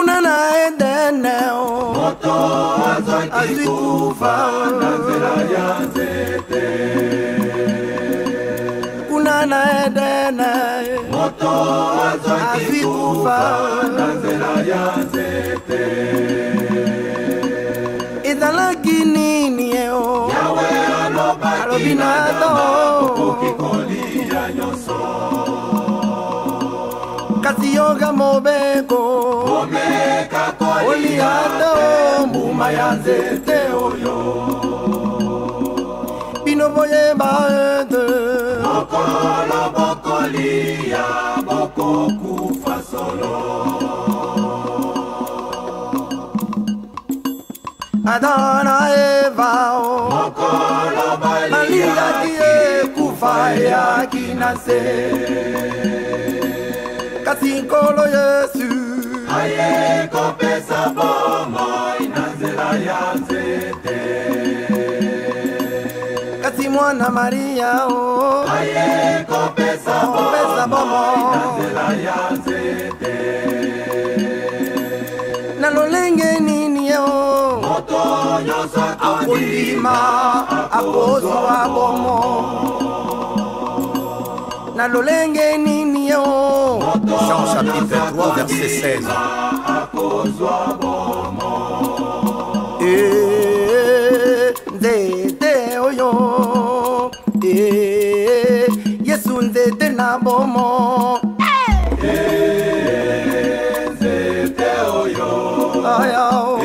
kunana edene moto azikufa nanzela ya nzete kunana edene moto azikufa nanzela ya nzete ezalaki nini eo yawe alobi na to okikolia nyonso kasi yoga mobeko oliato mbuma ya nzete oyo bino boyeba ete mokolo bokolia bokokufa solo Adam na Eva mokolo balingaki ekufa yaki na se kasi nkolo Yesu aye kopesa bomoi na nzela ya nzete kasi mwana Maria aye kopesa bomoi na nzela ya nzete na lolenge nini moto nyonso akondima akozwa bomo na lolenge nini Jean chapitre 3 verset 16. akozwa bomo nzete oyo Yesu nzete na bomo nzete oyo ayao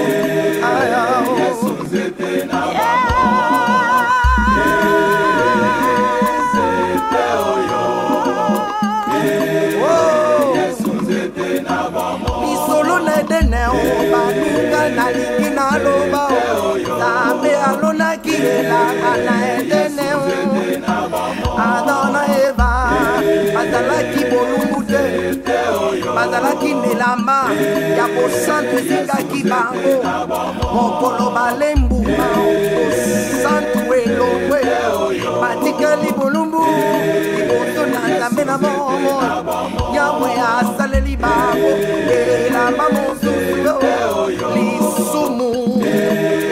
Yesu nzete na bomo nzete oyo Yesu nzete na bomo isolo na edene baninga nalingi naloba Nzambe alonaki elanga na edene Adam na Eva bazalaki bolumbu te bazalaki nelamba ya bosantu ezingaki bango mokolo balembuma bosantu elongwe batikali bolumbu liboso na Nzambe na bomo Yawe asaleli bango elamba mosusu lisumu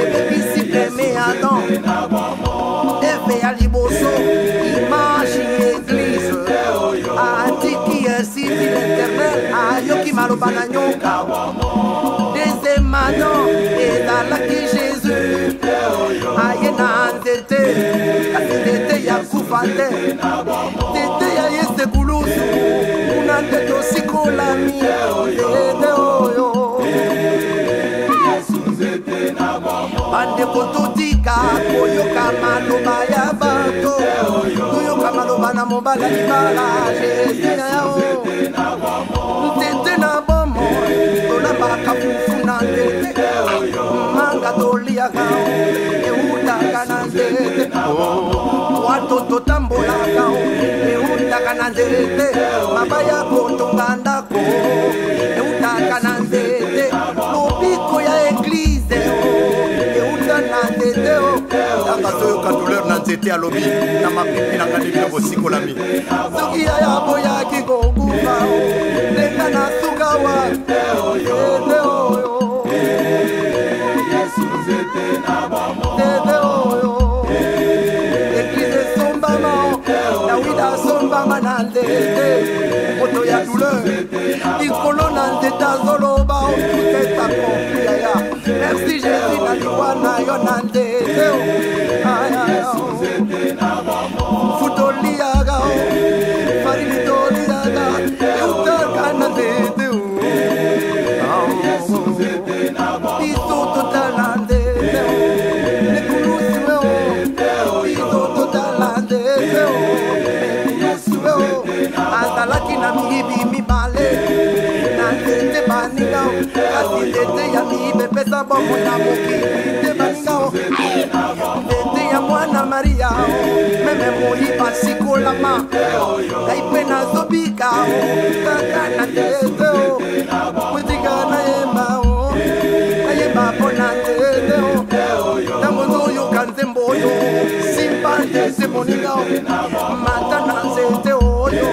ebebisi preme Adam eve ya liboso image église atiki esiti l'Éternel ayoki maloba na nyoka deuxième Adam ezalaki Jésus aye na nzete kasi nzete ya kufa te nzete ya Yesu kulusu kuna nde tosikolami nzete oyo bandeko totika koyoka maloba ya bato toyoka maloba na mobala libala Jésus na yao nzete na bomo tolambaka fufu na nzete manga toliaka eutaka na nzete wato totambolaka eutaka na nzete mabaya kotonga ndako eutaka na nzete lobiko ya eglize euta na nzete Tanga toyoka douleur na nzete alobi na mapipi na ngani bino bosikolami soki yaya boyaki kokufa ndenge na suka wa nzete oyo nzete oyo eglize esombama Dawida asombama na nzete moto ya douleur likolo na nzete azoloba otuteta konfli yaya merci Jésus na liwa na yo na nzete futoliaga farini toliaga eutaka na nzete piso totala nzete nekulusiwe piso totala nzete azalaki na miyibi mibale na nzete baninga kasi nzete ya miyibepesa bomo na mokili te baninga nzete ya mwana Maria meme moyiba sikolama ngai mpe nazobika kaka na nzete motika nayemba nayemba mpo na nzete ntango noyoka nzembo oyo simba nzete moninga mata na nzete oyo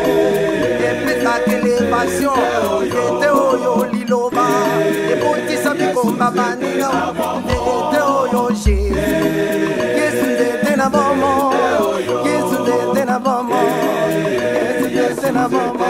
epesaka elevation nzete oyo liloba Baba ninga nzete oyo Jésus Yesu nzete na bomo Yesu nzete na bomo Yesu nzete na bomo